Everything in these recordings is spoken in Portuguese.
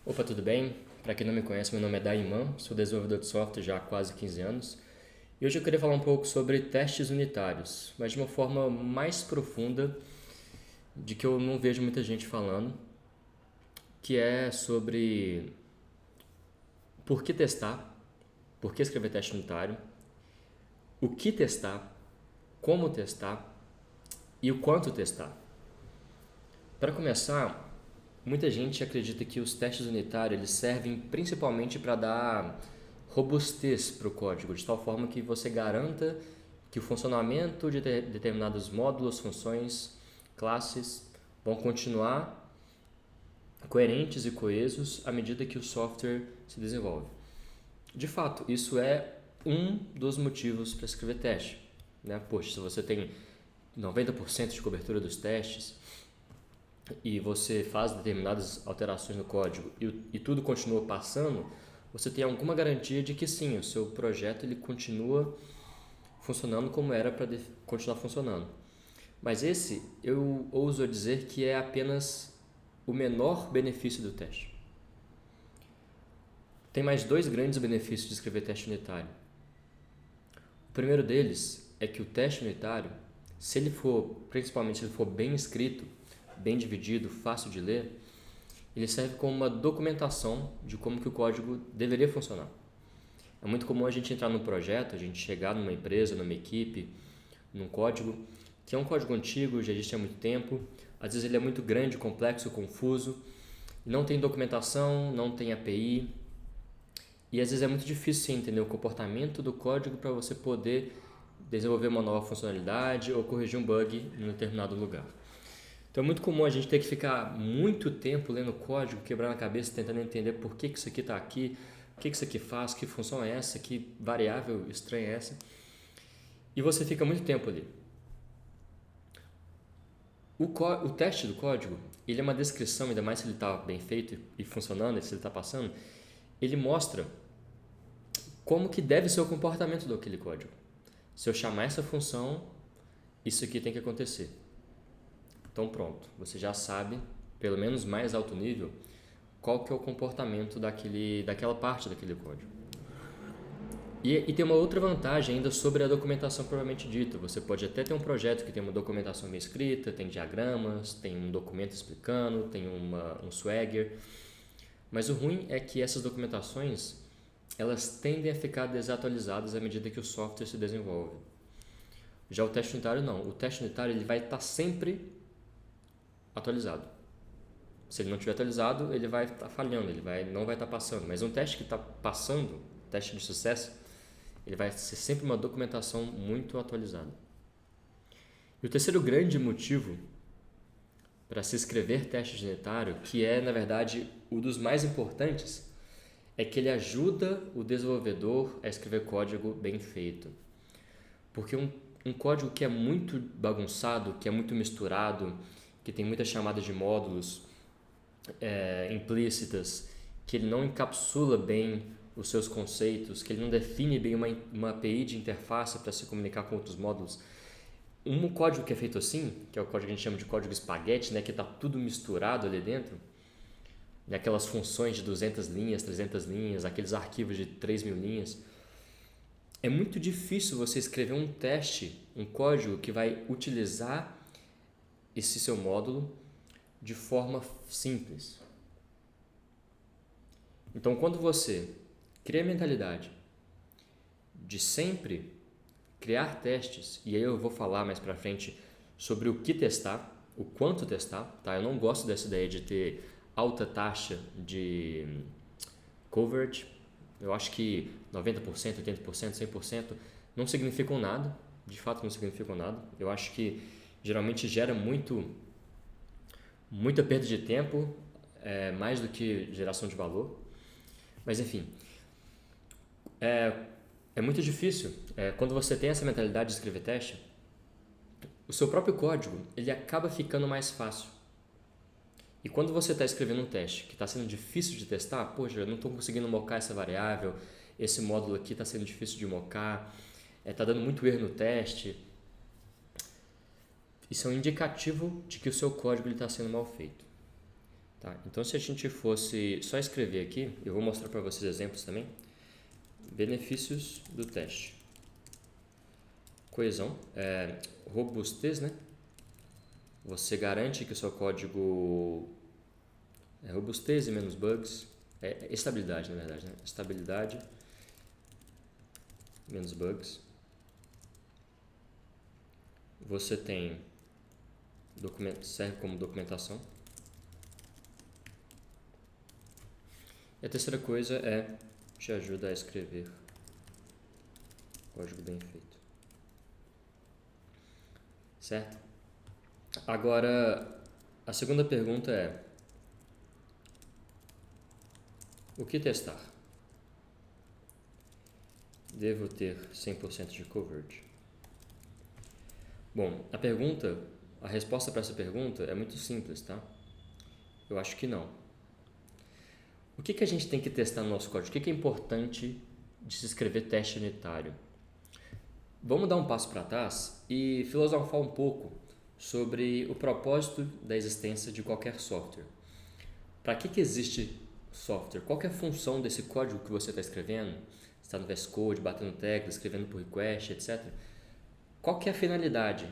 Opa, tudo bem? Para quem não me conhece, meu nome é Daiman, sou desenvolvedor de software já há quase 15 anos. E hoje eu queria falar um pouco sobre testes unitários, mas de uma forma mais profunda, de que eu não vejo muita gente falando, que é sobre por que testar, por que escrever teste unitário, o que testar, como testar e o quanto testar. Para começar, muita gente acredita que os testes unitários eles servem principalmente para dar robustez para o código, de tal forma que você garanta que o funcionamento de determinados módulos, funções, classes vão continuar coerentes e coesos à medida que o software se desenvolve. De fato, isso é um dos motivos para escrever teste. Né? Poxa, se você tem 90% de cobertura dos testes e você faz determinadas alterações no código e tudo continua passando, você tem alguma garantia de que sim, o seu projeto ele continua funcionando como era para continuar funcionando. Mas esse eu ouso dizer que é apenas o menor benefício do teste. Tem mais dois grandes benefícios de escrever teste unitário. O primeiro deles é que o teste unitário, se ele for, principalmente se ele for bem escrito, bem dividido, fácil de ler, ele serve como uma documentação de como que o código deveria funcionar. É muito comum a gente entrar num projeto, a gente chegar numa empresa, numa equipe, num código, que é um código antigo, já existe há muito tempo, às vezes ele é muito grande, complexo, confuso, não tem documentação, não tem API, e às vezes é muito difícil entender o comportamento do código para você poder desenvolver uma nova funcionalidade ou corrigir um bug em um determinado lugar. Então é muito comum a gente ter que ficar muito tempo lendo código, quebrando a cabeça, tentando entender por que isso aqui está aqui, o que isso aqui faz, que função é essa, que variável estranha é essa. E você fica muito tempo ali. O teste do código, ele é uma descrição, ainda mais se ele está bem feito e funcionando, se ele está passando, ele mostra como que deve ser o comportamento daquele código. Se eu chamar essa função, isso aqui tem que acontecer. Então pronto, você já sabe, pelo menos mais alto nível, qual que é o comportamento daquela parte daquele código. E tem uma outra vantagem ainda sobre a documentação propriamente dita. Você pode até ter um projeto que tem uma documentação bem escrita, tem diagramas, tem um documento explicando, tem um Swagger. Mas o ruim é que essas documentações elas tendem a ficar desatualizadas à medida que o software se desenvolve. Já o teste unitário não. O teste unitário ele vai estar sempre atualizado. Se ele não estiver atualizado, ele vai estar falhando, não vai estar passando. Mas um teste que está passando, teste de sucesso, ele vai ser sempre uma documentação muito atualizada. E o terceiro grande motivo para se escrever teste unitário, que é, na verdade, um dos mais importantes, é que ele ajuda o desenvolvedor a escrever código bem feito. Porque um código que é muito bagunçado, que é muito misturado, que tem muitas chamadas de módulos implícitas, que ele não encapsula bem os seus conceitos, que ele não define bem uma API de interface para se comunicar com outros módulos. Um código que é feito assim, que é o código que a gente chama de código espaguete, né, que está tudo misturado ali dentro, aquelas funções de 200 linhas, 300 linhas, aqueles arquivos de 3.000 linhas, é muito difícil você escrever um teste, um código que vai utilizar esse seu módulo de forma simples. Então, quando você cria a mentalidade de sempre criar testes, e aí eu vou falar mais pra frente sobre o que testar, o quanto testar, tá? Eu não gosto dessa ideia de ter alta taxa de coverage. Eu acho que 90%, 80%, 100% não significam nada, de fato não significam nada. Eu acho que geralmente gera muita perda de tempo, mais do que geração de valor. Mas enfim, é muito difícil. Quando você tem essa mentalidade de escrever teste, o seu próprio código ele acaba ficando mais fácil. E quando você está escrevendo um teste que está sendo difícil de testar, poxa, eu não estou conseguindo mocar essa variável, esse módulo aqui está sendo difícil de mocar, está dando muito erro no teste. Isso é um indicativo de que o seu código está sendo mal feito. Tá? Então, se a gente fosse só escrever aqui, eu vou mostrar para vocês exemplos também. Benefícios do teste. Coesão, robustez, né? Você garante que o seu código é robustez e menos bugs. Estabilidade, na verdade, né? Estabilidade, menos bugs. Você tem serve como documentação. E a terceira coisa te ajuda a escrever código bem feito. Certo? Agora, a segunda pergunta é: o que testar? Devo ter 100% de coverage? Bom, a resposta para essa pergunta é muito simples, tá? Eu acho que não. O que a gente tem que testar no nosso código? O que é importante de se escrever teste unitário? Vamos dar um passo para trás e filosofar um pouco sobre o propósito da existência de qualquer software. Para que existe software? Qual que é a função desse código que você está escrevendo? Você está no VS Code, batendo teclas, escrevendo por request, etc. Qual que é a finalidade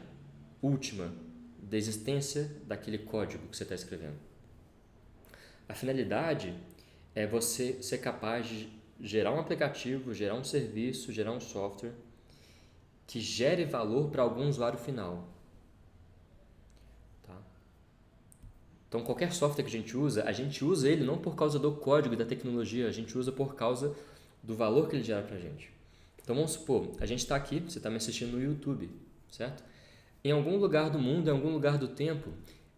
última da existência daquele código que você está escrevendo? A finalidade é você ser capaz de gerar um aplicativo, gerar um serviço, gerar um software que gere valor para algum usuário final. Tá? Então, qualquer software que a gente usa ele não por causa do código e da tecnologia, a gente usa por causa do valor que ele gera para a gente. Então, vamos supor, a gente está aqui, você está me assistindo no YouTube, certo? Em algum lugar do mundo, em algum lugar do tempo,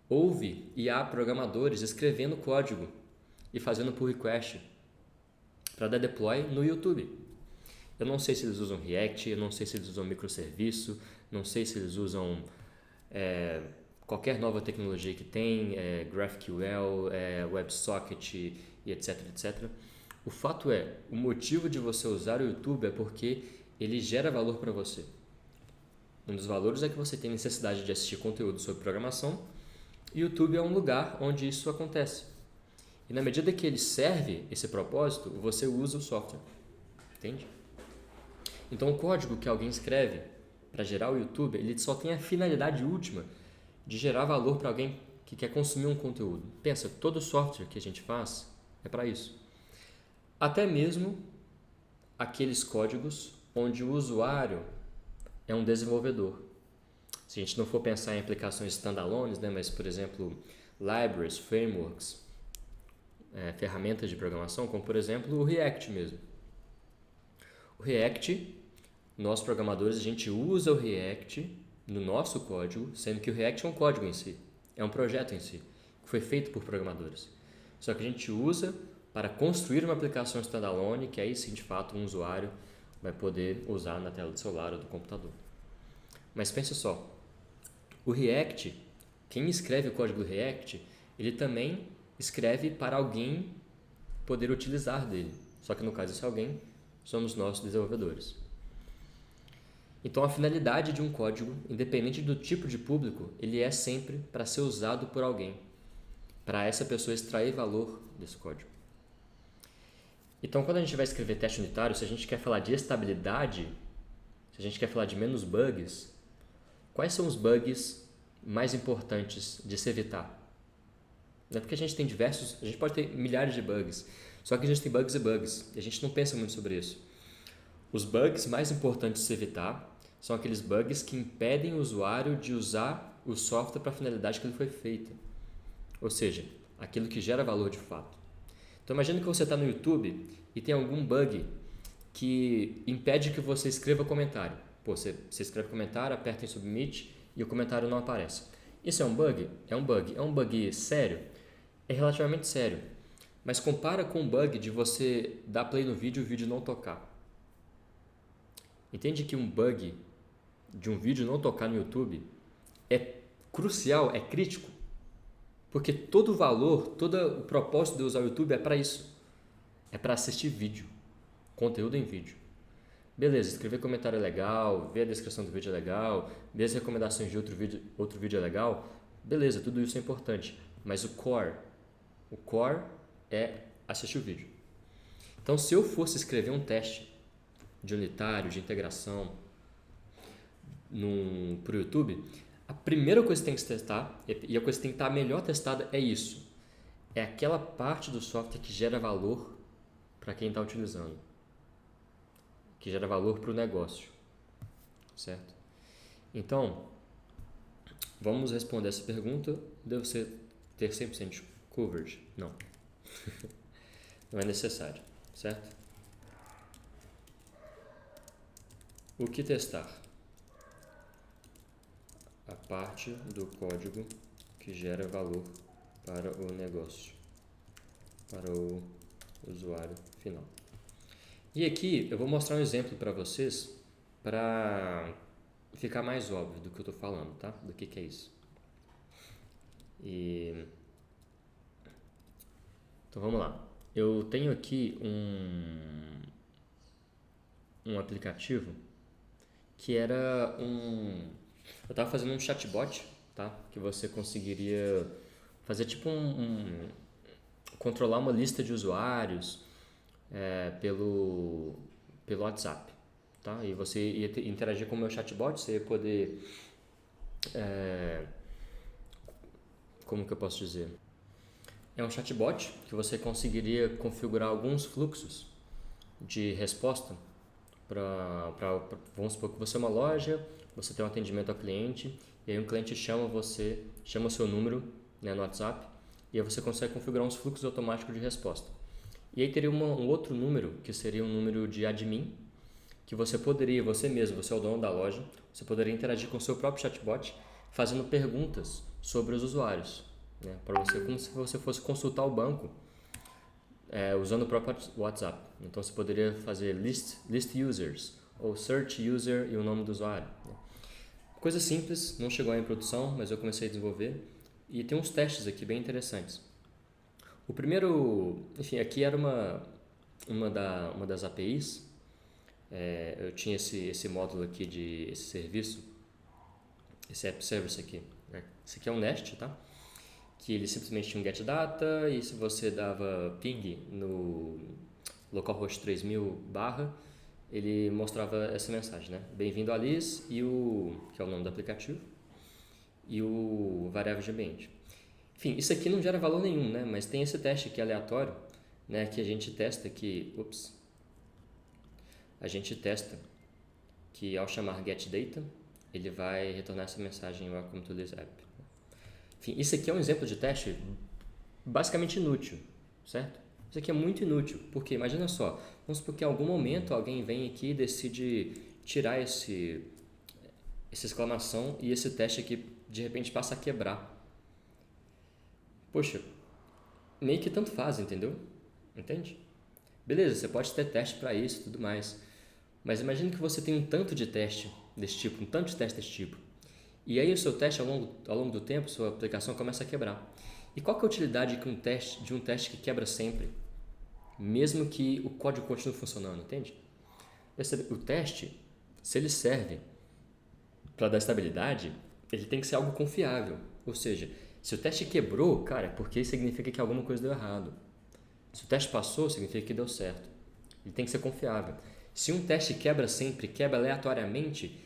houve e há programadores escrevendo código e fazendo pull request para dar deploy no YouTube. Eu não sei se eles usam React, eu não sei se eles usam microserviço, não sei se eles usam qualquer nova tecnologia que tem, GraphQL, WebSocket e etc, etc. O fato o motivo de você usar o YouTube é porque ele gera valor para você. Um dos valores é que você tem necessidade de assistir conteúdo sobre programação e o YouTube é um lugar onde isso acontece. E na medida que ele serve esse propósito, você usa o software. Entende? Então o código que alguém escreve para gerar o YouTube, ele só tem a finalidade última de gerar valor para alguém que quer consumir um conteúdo. Pensa, todo software que a gente faz é para isso. Até mesmo aqueles códigos onde o usuário é um desenvolvedor. Se a gente não for pensar em aplicações standalones, né, mas, por exemplo, libraries, frameworks, ferramentas de programação, como, por exemplo, o React mesmo. O React, nós programadores, a gente usa o React no nosso código, sendo que o React é um código em si, é um projeto em si, que foi feito por programadores. Só que a gente usa para construir uma aplicação standalone, que aí sim, de fato, um usuário vai poder usar na tela do celular ou do computador. Mas pense só, o React, quem escreve o código do React, ele também escreve para alguém poder utilizar dele. Só que no caso esse alguém somos nós desenvolvedores. Então a finalidade de um código, independente do tipo de público, ele é sempre para ser usado por alguém, para essa pessoa extrair valor desse código. Então quando a gente vai escrever teste unitário, se a gente quer falar de estabilidade, se a gente quer falar de menos bugs, quais são os bugs mais importantes de se evitar? Não é porque a gente pode ter milhares de bugs, só que a gente tem bugs e bugs, e a gente não pensa muito sobre isso. Os bugs mais importantes de se evitar são aqueles bugs que impedem o usuário de usar o software para a finalidade que ele foi feito. Ou seja, aquilo que gera valor de fato. Então imagine que você está no YouTube e tem algum bug que impede que você escreva comentário. Você escreve comentário, aperta em submit e o comentário não aparece. Isso é um bug? É um bug. É um bug sério? É relativamente sério. Mas compara com o bug de você dar play no vídeo e o vídeo não tocar. Entende que um bug de um vídeo não tocar no YouTube é crucial, é crítico? Porque todo o valor, todo o propósito de usar o YouTube é para isso. É para assistir vídeo, conteúdo em vídeo. Beleza, escrever comentário é legal, ver a descrição do vídeo é legal, ver as recomendações de outro vídeo é legal. Beleza, tudo isso é importante. Mas o core, O core é assistir o vídeo. Então, se eu fosse escrever um teste de unitário, de integração para o YouTube, a primeira coisa que tem que se testar, e a coisa que tem que estar melhor testada é isso. É aquela parte do software que gera valor para quem está utilizando. Que gera valor para o negócio. Certo? Então, vamos responder essa pergunta. Deve ser ter 100% coverage? Não. Não é necessário. Certo? O que testar? A parte do código que gera valor para o negócio, para o usuário final. E aqui eu vou mostrar um exemplo para vocês para ficar mais óbvio do que eu estou falando, tá? Do que é isso. Então vamos lá. Eu tenho aqui um aplicativo que era eu estava fazendo um chatbot, tá? Que você conseguiria fazer tipo controlar uma lista de usuários pelo WhatsApp, tá? E você ia interagir com o meu chatbot, você ia poder como que eu posso dizer? É um chatbot que você conseguiria configurar alguns fluxos de resposta vamos supor que você é uma loja, você tem um atendimento ao cliente, e aí um cliente chama o seu número, né, no WhatsApp, e aí você consegue configurar uns fluxos automáticos de resposta. E aí teria um outro número, que seria um número de admin, que você mesmo, você é o dono da loja, você poderia interagir com o seu próprio chatbot, fazendo perguntas sobre os usuários, né, para você, como se você fosse consultar o banco, usando o próprio WhatsApp. Então você poderia fazer list users ou search user e o nome do usuário. Coisa simples, não chegou em produção, mas eu comecei a desenvolver e tem uns testes aqui bem interessantes. O primeiro, enfim, aqui era uma das APIs. Eu tinha esse módulo aqui esse serviço, esse app service aqui, né? Esse aqui é um Nest, tá? Que ele simplesmente tinha um get data e se você dava ping no localhost 3000 ele mostrava essa mensagem, né? Bem-vindo a Alice que é o nome do aplicativo, e o variável de ambiente. Enfim, isso aqui não gera valor nenhum, né? Mas tem esse teste aqui aleatório, né? Que a gente testa que ao chamar getData, ele vai retornar essa mensagem welcome to this app. Enfim, isso aqui é um exemplo de teste basicamente inútil, certo? Isso aqui é muito inútil, porque imagina só, vamos supor que em algum momento alguém vem aqui e decide tirar essa exclamação e esse teste aqui de repente passa a quebrar. Poxa, meio que tanto faz, entendeu? Entende? Beleza, você pode ter teste para isso e tudo mais, mas imagine que você tem um tanto de teste desse tipo, e aí o seu teste ao longo do tempo, sua aplicação começa a quebrar. E qual que é a utilidade de um teste que quebra sempre, mesmo que o código continue funcionando, entende? O teste, se ele serve para dar estabilidade, ele tem que ser algo confiável. Ou seja, se o teste quebrou, cara, é porque significa que alguma coisa deu errado. Se o teste passou, significa que deu certo. Ele tem que ser confiável. Se um teste quebra sempre, quebra aleatoriamente,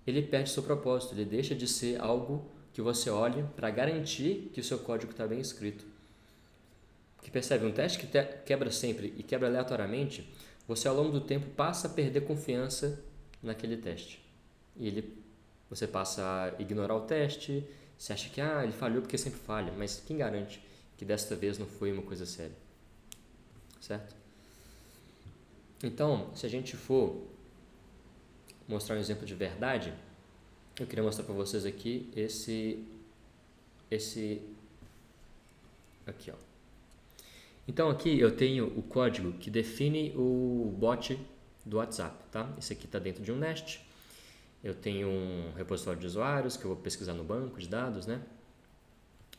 ele perde seu propósito, ele deixa de ser algo que você olhe para garantir que o seu código está bem escrito. Porque percebe, um teste que quebra sempre e quebra aleatoriamente, você ao longo do tempo passa a perder confiança naquele teste. Você passa a ignorar o teste, você acha que ele falhou porque sempre falha, mas quem garante que desta vez não foi uma coisa séria? Certo? Então, se a gente for mostrar um exemplo de verdade, eu queria mostrar para vocês aqui esse aqui, ó. Então aqui eu tenho o código que define o bot do WhatsApp, tá? Esse aqui está dentro de um Nest. Eu tenho um repositório de usuários que eu vou pesquisar no banco de dados, né?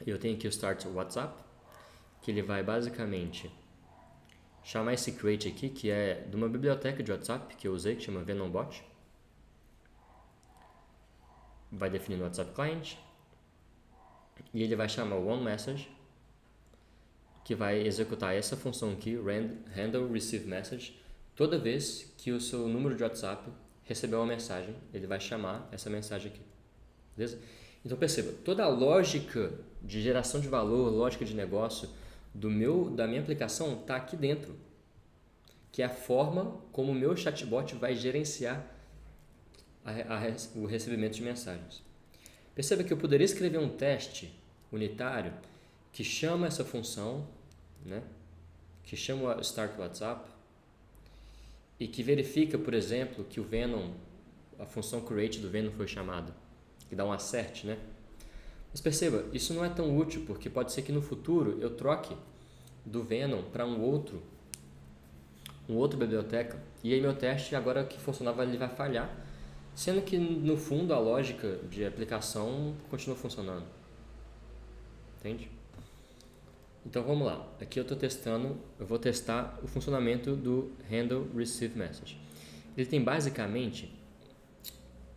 Eu tenho aqui o start WhatsApp, que ele vai basicamente chamar esse create aqui, que é de uma biblioteca de WhatsApp que eu usei, que chama VenomBot. Vai definir no WhatsApp Client. E ele vai chamar o OneMessage. que vai executar essa função aqui, handle receive message, toda vez que o seu número de WhatsApp receber uma mensagem, ele vai chamar essa mensagem aqui, beleza? Então perceba, toda a lógica de geração de valor, lógica de negócio da minha aplicação está aqui dentro, que é a forma como o meu chatbot vai gerenciar o recebimento de mensagens. Perceba que eu poderia escrever um teste unitário que chama essa função, né, que chama o Start WhatsApp e que verifica, por exemplo, que o Venom, a função create do Venom foi chamada, que dá um assert, né? Mas perceba, isso não é tão útil, porque pode ser que no futuro eu troque do Venom para um outro biblioteca, e aí meu teste agora que funcionava ele vai falhar, sendo que no fundo a lógica de aplicação continua funcionando, entende? Então vamos lá, aqui eu vou testar o funcionamento do handle receive message. Ele tem basicamente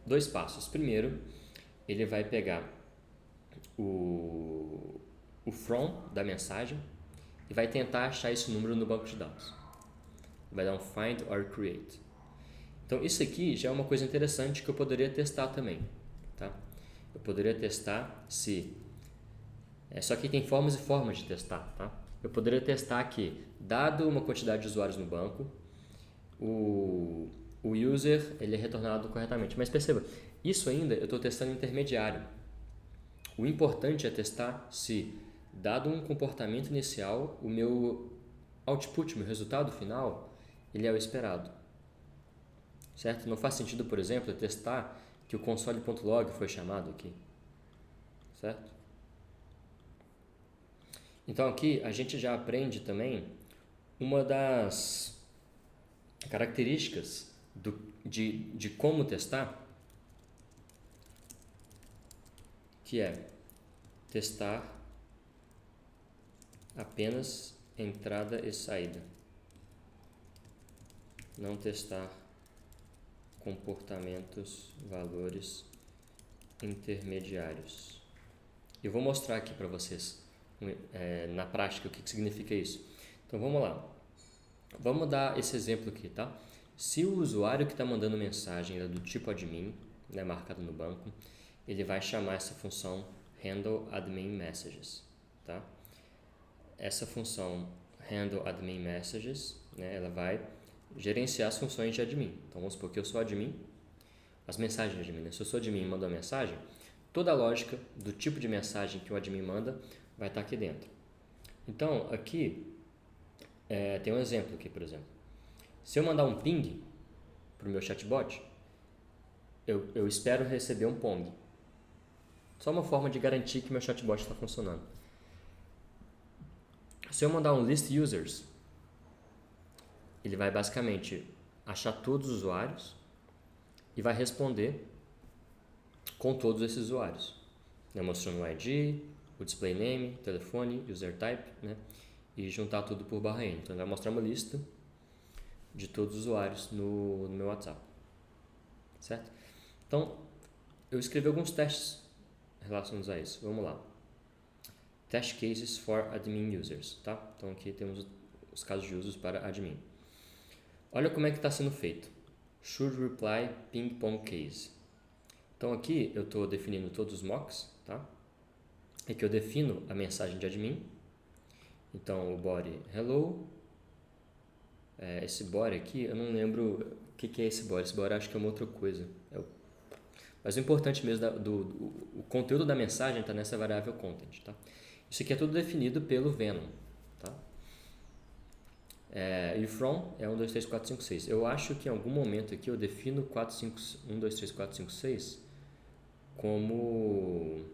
2 passos. Primeiro, ele vai pegar o from da mensagem e vai tentar achar esse número no banco de dados. Vai dar um find or create. Então isso aqui já é uma coisa interessante que eu poderia testar também, tá? Eu poderia testar se... só que tem formas e formas de testar, tá? Eu poderia testar que, dado uma quantidade de usuários no banco, o user ele é retornado corretamente. Mas perceba, isso ainda eu estou testando intermediário. O importante é testar se, dado um comportamento inicial, o meu output, o meu resultado final, ele é o esperado. Certo? Não faz sentido, por exemplo, eu testar que o console.log foi chamado aqui. Certo? Então aqui a gente já aprende também uma das características de como testar, que é testar apenas entrada e saída, não testar comportamentos, valores intermediários. Eu vou mostrar aqui para vocês na prática o que significa isso. Então vamos lá, vamos dar esse exemplo aqui, tá? Se o usuário que está mandando mensagem é do tipo admin, né, marcado no banco, ele vai chamar essa função handle admin messages, tá? Essa função handle admin messages, né, ela vai gerenciar as funções de admin. Então vamos supor que eu sou admin, as mensagens de admin, né? Se eu sou admin e mando uma mensagem, toda a lógica do tipo de mensagem que o admin manda vai estar aqui dentro. Então aqui tem um exemplo aqui, por exemplo. Se eu mandar um ping para o meu chatbot, eu espero receber um pong. Só uma forma de garantir que meu chatbot está funcionando. Se eu mandar um list users, ele vai basicamente achar todos os usuários e vai responder com todos esses usuários, né? Mostrando o ID, o display name, telefone, user type, né? E juntar tudo por /n. Então ele vai mostrar uma lista de todos os usuários no meu WhatsApp, certo? Então eu escrevi alguns testes relacionados a isso. Vamos lá. Test cases for admin users, tá? Então aqui temos os casos de usos para admin. Olha como é que está sendo feito. Should reply ping pong case. Então aqui eu estou definindo todos os mocks, tá? Aqui eu defino a mensagem de admin. Então o body hello. Esse body aqui, eu não lembro o que é esse body. Esse body acho que é uma outra coisa. Mas o importante mesmo o conteúdo da mensagem está nessa variável content, tá? Isso aqui é tudo definido pelo Venom, tá? E o from é 1, 2, 3, 4, 5, 6. Eu acho que em algum momento aqui eu defino 1, 2, 3, 4, 5, 6 como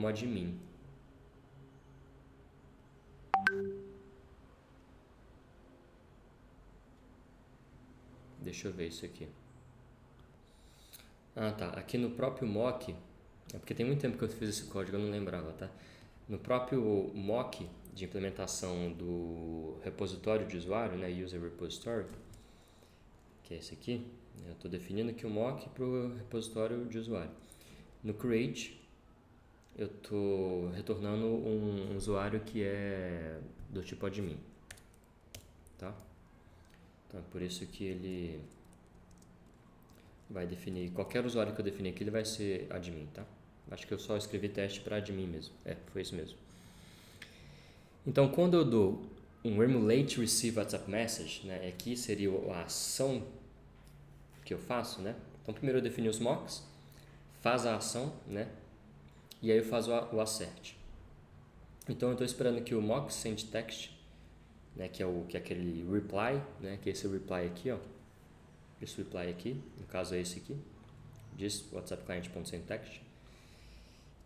admin. Deixa eu ver isso aqui. Ah, tá. Aqui no próprio mock, porque tem muito tempo que eu fiz esse código, eu não lembrava, tá? No próprio mock de implementação do repositório de usuário, né, User Repository, que é esse aqui, eu estou definindo aqui o mock para o repositório de usuário. No create, eu estou retornando um usuário que é do tipo admin, tá? Então é por isso que ele vai definir, qualquer usuário que eu definir aqui ele vai ser admin, tá? Acho que eu só escrevi teste para admin mesmo, foi isso mesmo. Então quando eu dou um emulate receive WhatsApp message, né, aqui seria a ação que eu faço, né? Então primeiro eu defini os mocks, faz a ação, né? E aí eu faço o assert. Então eu estou esperando que o mock send text, né, que é aquele reply, né, que é esse reply aqui, ó. Esse reply aqui, no caso é esse aqui, diz WhatsApp client.sendText,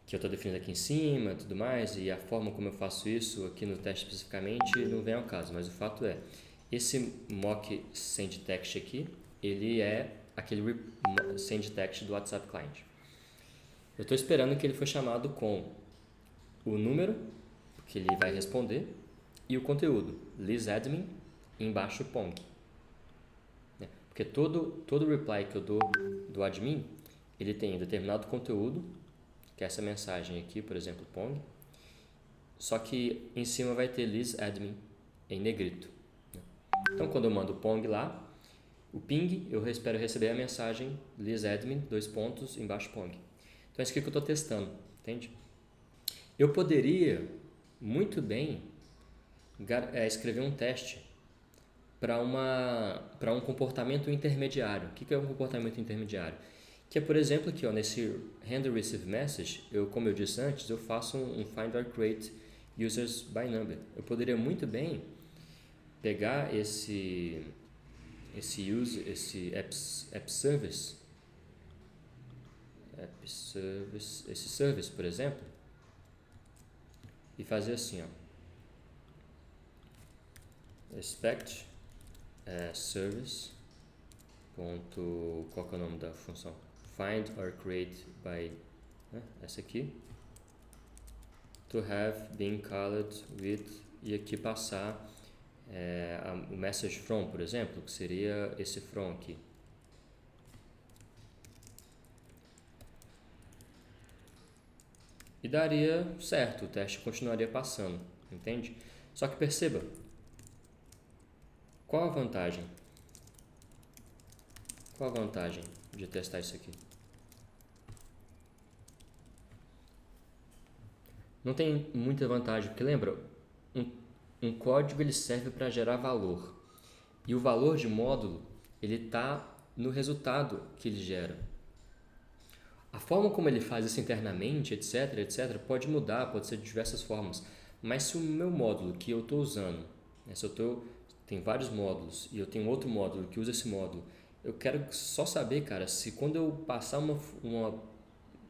que eu estou definindo aqui em cima, tudo mais, e a forma como eu faço isso aqui no teste especificamente não vem ao caso, mas o fato é, esse mock send text aqui, ele é aquele send text do WhatsApp client. Eu estou esperando que ele foi chamado com o número que ele vai responder e o conteúdo, lisadmin, embaixo pong. Porque todo reply que eu dou do admin, ele tem um determinado conteúdo, que é essa mensagem aqui, por exemplo, pong, só que em cima vai ter lisadmin em negrito. Então quando eu mando o pong lá, o ping, eu espero receber a mensagem lisadmin, embaixo pong. Então é isso que eu estou testando, entende? Eu poderia muito bem escrever um teste para um comportamento intermediário. O que é um comportamento intermediário? Que é, por exemplo, aqui ó, nesse handle receive message, como eu disse antes, eu faço um find or create users by number. Eu poderia muito bem pegar esse app service, esse service, por exemplo, e fazer assim, ó, expect service qual que é o nome da função? Find or create by, né? Essa aqui, to have been called with, e aqui passar o message from, por exemplo, que seria esse from aqui. E daria certo, o teste continuaria passando, entende? Só que perceba, qual a vantagem? Qual a vantagem de testar isso aqui? Não tem muita vantagem, porque lembra, um código ele serve para gerar valor. E o valor de módulo, ele está no resultado que ele gera. A forma como ele faz isso internamente, etc, pode mudar, pode ser de diversas formas. Mas se o meu módulo que eu estou usando, né, tem vários módulos e eu tenho outro módulo que usa esse módulo, eu quero só saber, cara, se quando eu passar uma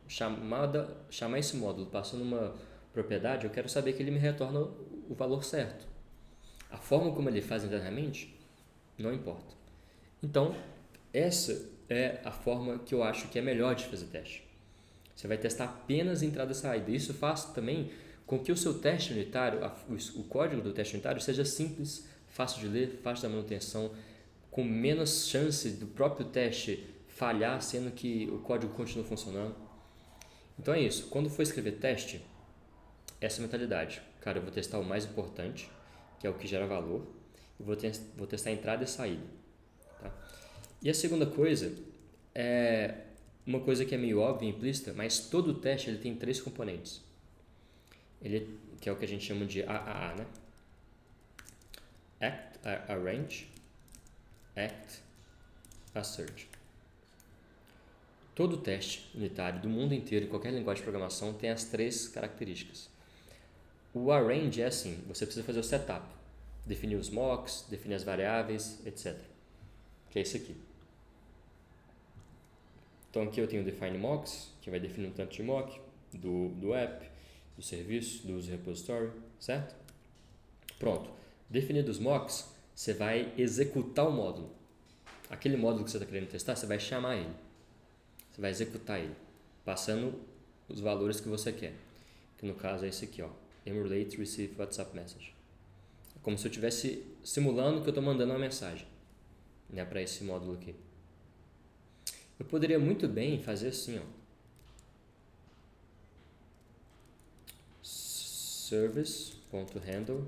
chamar esse módulo passando uma propriedade, eu quero saber que ele me retorna o valor certo. A forma como ele faz internamente, não importa. Então, essa é a forma que eu acho que é melhor de fazer teste. Você vai testar apenas entrada e saída. Isso faz também com que o seu teste unitário, o código do teste unitário seja simples, fácil de ler, fácil da manutenção, com menos chance do próprio teste falhar, sendo que o código continua funcionando. Então é isso. Quando for escrever teste, essa mentalidade. Cara, eu vou testar o mais importante, que é o que gera valor, e vou testar a entrada e saída. Tá? E a segunda coisa é uma coisa que é meio óbvia e implícita, mas todo teste ele tem 3 componentes. Que é o que a gente chama de AAA, né? Arrange, Act, Assert. Todo teste unitário do mundo inteiro, em qualquer linguagem de programação, tem as 3 características. O arrange é assim, você precisa fazer o setup, definir os mocks, definir as variáveis, etc. Que é isso aqui. Então aqui eu tenho o define mocks, que vai definir um tanto de mock do app, do serviço, do user repository, certo? Pronto. Definidos os mocks, você vai executar o módulo. Aquele módulo que você está querendo testar, você vai chamar ele. Você vai executar ele, passando os valores que você quer. Que no caso é esse aqui, ó. Emulate receive WhatsApp message. É como se eu estivesse simulando que eu estou mandando uma mensagem, né, para esse módulo aqui. Eu poderia muito bem fazer assim, ó. service.handle,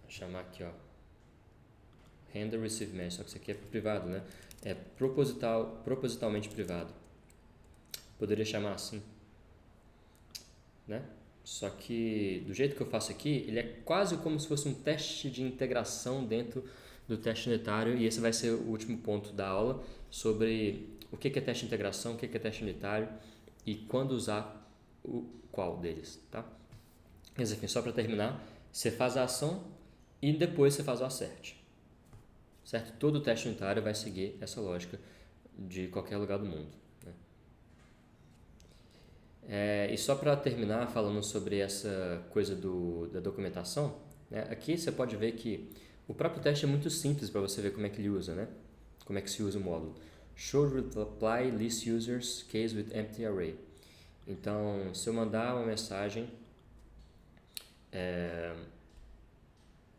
chamar aqui, ó, handle receive message, só que isso aqui é privado, né? É propositalmente privado. Poderia chamar assim, né? Só que do jeito que eu faço aqui, ele é quase como se fosse um teste de integração dentro do teste unitário, e esse vai ser o último ponto da aula sobre o que é teste de integração, o que é teste unitário e quando usar qual deles, tá? Mas enfim, só para terminar, você faz a ação e depois você faz o acerte, certo? Todo teste unitário vai seguir essa lógica de qualquer lugar do mundo, né? E só para terminar falando sobre essa coisa da documentação, né? Aqui você pode ver que o próprio teste é muito simples para você ver como é que ele usa, né? Como é que se usa o módulo. Should reply list users case with empty array. Então, se eu mandar uma mensagem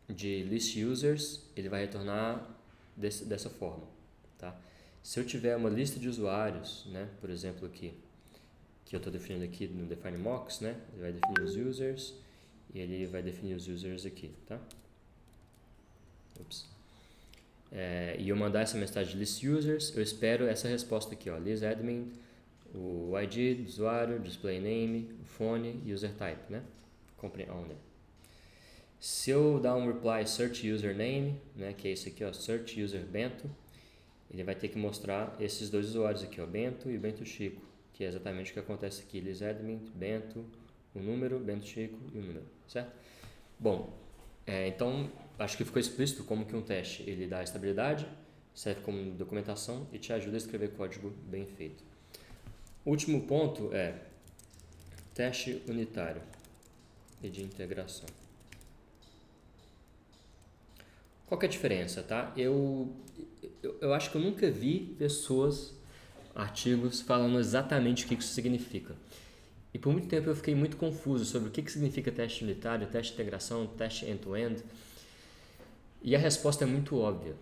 de list users, ele vai retornar dessa forma, tá? Se eu tiver uma lista de usuários, né? Por exemplo aqui, que eu estou definindo aqui no define mocks, né? Ele vai definir os users e ele vai definir os users aqui, tá? E eu mandar essa mensagem de list users, eu espero essa resposta aqui, ó, list admin, o ID do usuário, display name, o phone e user type, né? Compre owner. Se eu dar um reply search username, né, que é esse aqui, ó, search user Bento, ele vai ter que mostrar esses dois usuários aqui, ó, Bento e Bento Chico, que é exatamente o que acontece aqui, list admin, Bento, o número, Bento Chico e o número, certo? Bom, então acho que ficou explícito como que um teste ele dá estabilidade, serve como documentação e te ajuda a escrever código bem feito. O último ponto é teste unitário e de integração. Qual que é a diferença, tá? Eu acho que eu nunca vi artigos falando exatamente o que isso significa. E por muito tempo eu fiquei muito confuso sobre o que significa teste unitário, teste de integração, teste end-to-end. E a resposta é muito óbvia.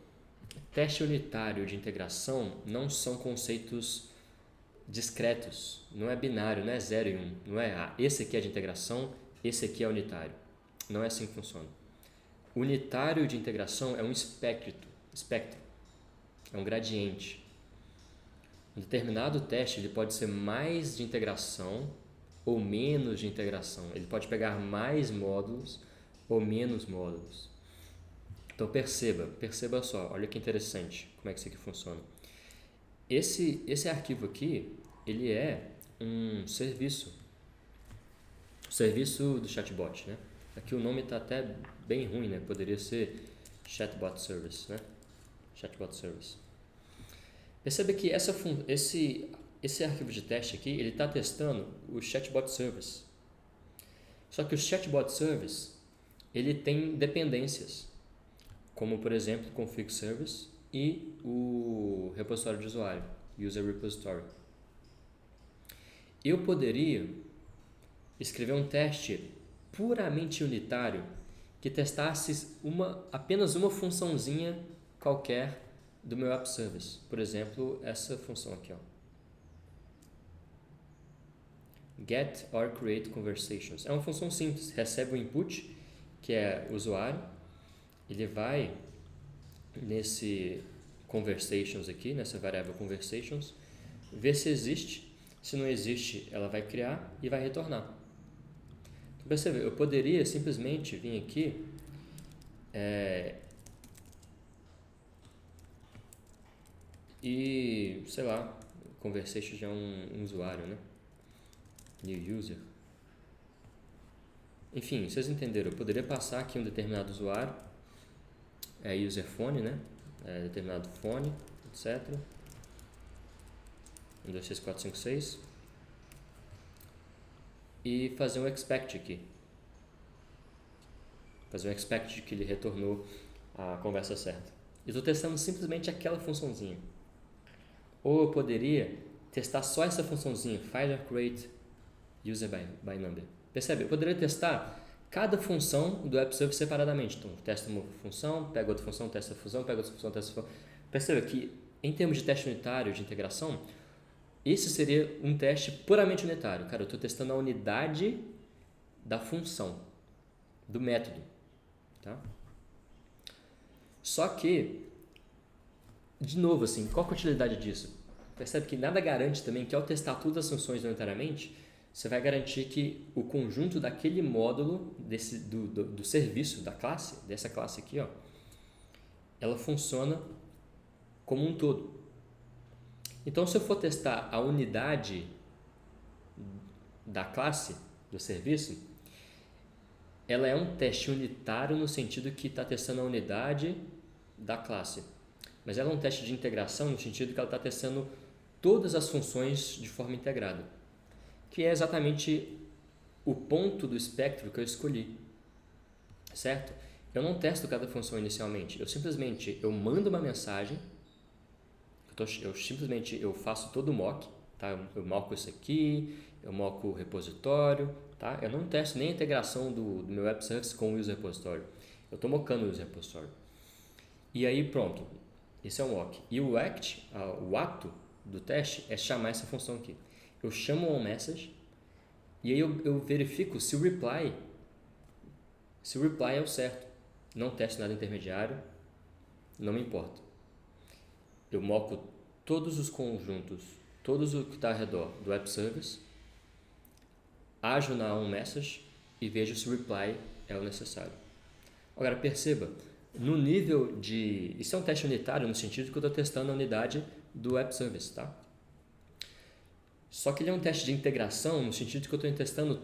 Teste unitário de integração não são conceitos discretos, não é binário, não é 0 e 1, não é esse aqui é de integração, esse aqui é unitário. Não é assim que funciona. Unitário de integração é um espectro, é um gradiente. Um determinado teste ele pode ser mais de integração ou menos de integração. Ele pode pegar mais módulos ou menos módulos. Então perceba só, olha que interessante como é que isso aqui funciona. Esse arquivo aqui, ele é um serviço do chatbot, né? Aqui o nome está até bem ruim, né? Poderia ser chatbot service, né? Chatbot service. Perceba que esse arquivo de teste aqui, ele está testando o chatbot service. Só que o chatbot service, ele tem dependências, como por exemplo o config service e o repositório de usuário, user repository. Eu poderia escrever um teste puramente unitário que testasse apenas uma funçãozinha qualquer do meu app service. Por exemplo, essa função aqui, ó. Get or create conversations. É uma função simples, recebe o input, que é o usuário, ele vai nesse conversations aqui, nessa variável conversations, ver se existe. Se não existe, ela vai criar e vai retornar. Então, percebe, eu poderia simplesmente vir aqui e, sei lá, conversations já é um usuário, né? New user. Enfim, vocês entenderam, eu poderia passar aqui um determinado usuário, user phone, né? Determinado phone, etc. 1, 2, 3, 4, 5, 6 e fazer um expect aqui. Fazer um expect de que ele retornou a conversa certa. Eu estou testando simplesmente aquela funçãozinha. Ou eu poderia testar só essa funçãozinha, find or create user by number. Percebe? Eu poderia testar cada função do app service separadamente. Então, testa uma função, pega outra função, testa a função, pega outra função, testa a função. Perceba que, em termos de teste unitário de integração, esse seria um teste puramente unitário. Cara, eu estou testando a unidade da função, do método. Tá? Só que, de novo, assim, qual que é a utilidade disso? Percebe que nada garante também que ao testar todas as funções unitariamente, você vai garantir que o conjunto daquele módulo, do serviço, da classe, dessa classe aqui, ó, ela funciona como um todo. Então, se eu for testar a unidade da classe, do serviço, ela é um teste unitário no sentido que está testando a unidade da classe. Mas ela é um teste de integração no sentido que ela está testando todas as funções de forma integrada, que é exatamente o ponto do espectro que eu escolhi, certo? Eu não testo cada função inicialmente, eu mando uma mensagem, eu faço todo o mock, tá? Eu moco isso aqui, eu moco o repositório, tá? Eu não testo nem a integração do meu web service com o user repository, eu estou mocando o user repository. E aí pronto, esse é o mock. E o act, o ato do teste é chamar essa função aqui. Eu chamo o message e aí eu verifico se o reply é o certo. Não testo nada intermediário, não me importa. Eu moco todos os conjuntos, todos o que está ao redor do web service, ajo na onMessage e vejo se o reply é o necessário. Agora perceba, no nível de... Isso é um teste unitário no sentido que eu estou testando a unidade do web service, tá? Só que ele é um teste de integração no sentido que eu estou testando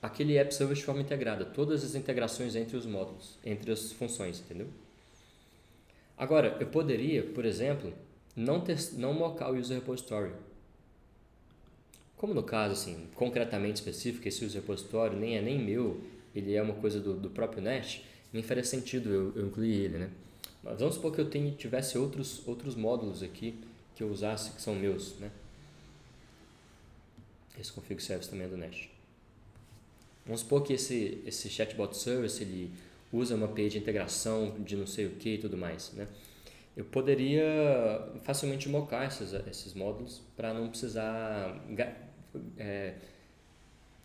aquele app service de forma integrada, todas as integrações entre os módulos, entre as funções, entendeu? Agora, eu poderia, por exemplo, não mocar o user repository. Como no caso, assim, concretamente específico, esse user repository nem é nem meu, ele é uma coisa do próprio Nest, nem faria sentido eu incluir ele, né? Mas vamos supor que eu tivesse outros módulos aqui que eu usasse, que são meus, né? Esse config service também é do Nest. Vamos supor que esse chatbot service ele usa uma API de integração de não sei o que e tudo mais, né? Eu poderia facilmente mocar esses módulos para não precisar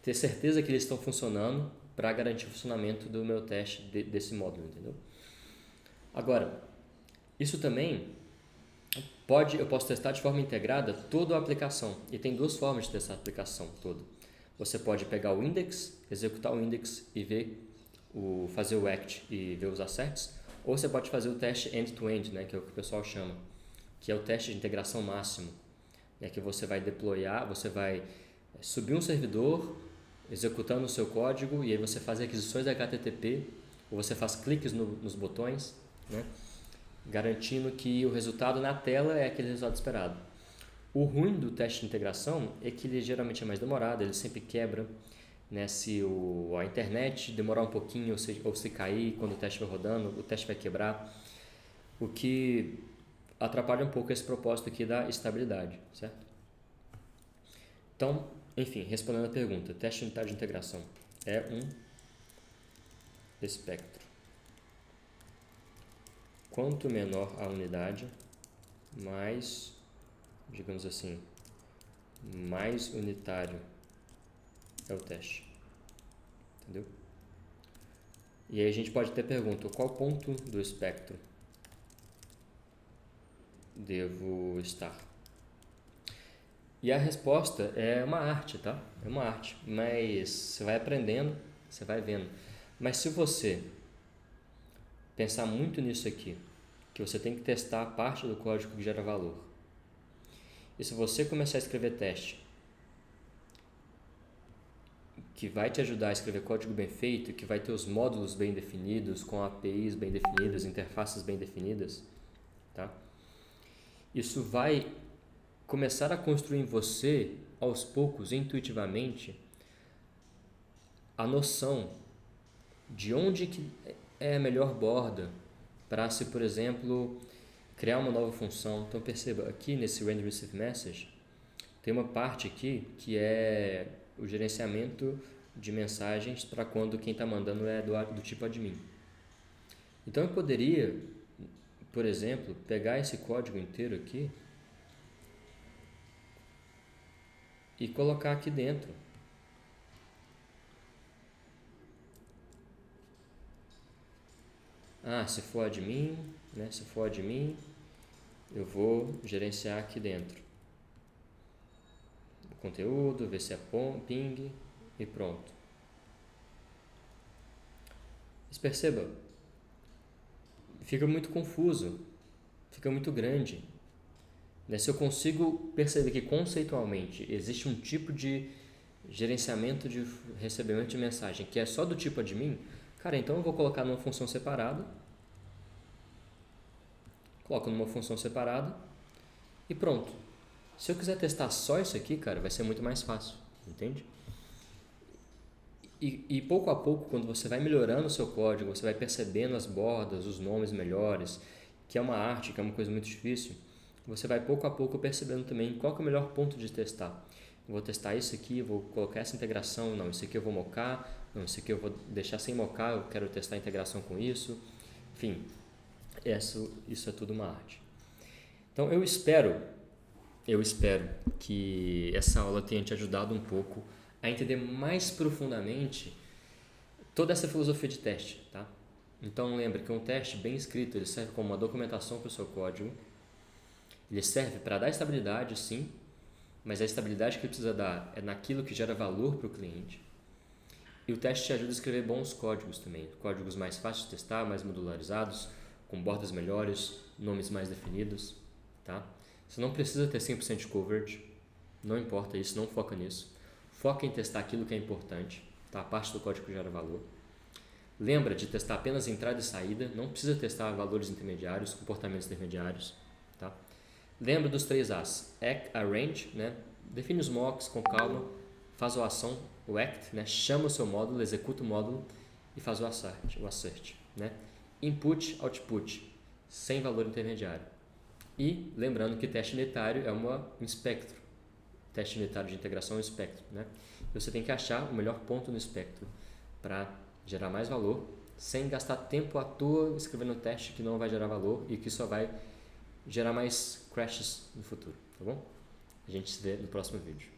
ter certeza que eles estão funcionando para garantir o funcionamento do meu teste desse módulo, entendeu? Agora, isso também eu posso testar de forma integrada toda a aplicação. E tem duas formas de testar a aplicação toda. Você pode pegar o index, executar o index e fazer o act e ver os asserts. Ou você pode fazer o teste end-to-end, né, que é o que o pessoal chama, que é o teste de integração máximo, né, que você vai deployar, você vai subir um servidor executando o seu código e aí você faz aquisições HTTP ou você faz cliques nos botões, né, garantindo que o resultado na tela é aquele resultado esperado. O ruim do teste de integração é que ele geralmente é mais demorado, ele sempre quebra, né? Se a internet demorar um pouquinho ou se cair quando o teste vai rodando, o teste vai quebrar, o que atrapalha um pouco esse propósito aqui da estabilidade, certo? Então, enfim, respondendo a pergunta, teste unitário de integração é um espectro. Quanto menor a unidade, mais, digamos assim, mais unitário é o teste. Entendeu? E aí a gente pode ter pergunta, qual ponto do espectro devo estar? E a resposta é uma arte, tá? É uma arte, mas você vai aprendendo, você vai vendo. Mas se você pensar muito nisso aqui, que você tem que testar a parte do código que gera valor, e se você começar a escrever teste que vai te ajudar a escrever código bem feito, que vai ter os módulos bem definidos, com APIs bem definidas, interfaces bem definidas, tá? Isso vai começar a construir em você, aos poucos, intuitivamente, a noção de onde que é a melhor borda para se, por exemplo, criar uma nova função. Então perceba, aqui nesse Render Receive Message, tem uma parte aqui que é o gerenciamento de mensagens para quando quem está mandando é do tipo admin. Então eu poderia, por exemplo, pegar esse código inteiro aqui e colocar aqui dentro. Se for admin, né? Se for admin, eu vou gerenciar aqui dentro o conteúdo, ver se é ping e pronto. Mas perceba, fica muito confuso, fica muito grande. Se eu consigo perceber que conceitualmente existe um tipo de gerenciamento de recebimento de mensagem que é só do tipo admin, cara, então eu vou colocar numa função separada, coloco numa função separada e pronto. Se eu quiser testar só isso aqui, cara, vai ser muito mais fácil, entende? E pouco a pouco, quando você vai melhorando o seu código, você vai percebendo as bordas, os nomes melhores, que é uma arte, que é uma coisa muito difícil, você vai pouco a pouco percebendo também qual que é o melhor ponto de testar. Eu vou testar isso aqui, vou colocar essa integração, não, isso aqui eu vou mocar, não, isso aqui eu vou deixar sem mocar, eu quero testar a integração com isso. Enfim, isso é tudo uma arte. Então eu espero que essa aula tenha te ajudado um pouco a entender mais profundamente toda essa filosofia de teste, tá? Então lembre que um teste bem escrito, ele serve como uma documentação para o seu código. Ele serve para dar estabilidade, sim, mas a estabilidade que ele precisa dar é naquilo que gera valor para o cliente. E o teste te ajuda a escrever bons códigos também, códigos mais fáceis de testar, mais modularizados, com bordas melhores, nomes mais definidos, tá? Você não precisa ter 100% de coverage, não importa isso, não foca nisso. Foca em testar aquilo que é importante, tá? A parte do código que gera valor. Lembra de testar apenas entrada e saída, não precisa testar valores intermediários, comportamentos intermediários, tá? Lembra dos 3 As, arrange, né? Define os mocks com calma, faz a ação, o act, né? Chama o seu módulo, executa o módulo e faz o assert, né? Input, output, sem valor intermediário. E lembrando que teste unitário é um espectro, teste unitário de integração é um espectro, né? Você tem que achar o melhor ponto no espectro para gerar mais valor, sem gastar tempo à toa escrevendo um teste que não vai gerar valor e que só vai gerar mais crashes no futuro, tá bom? A gente se vê no próximo vídeo.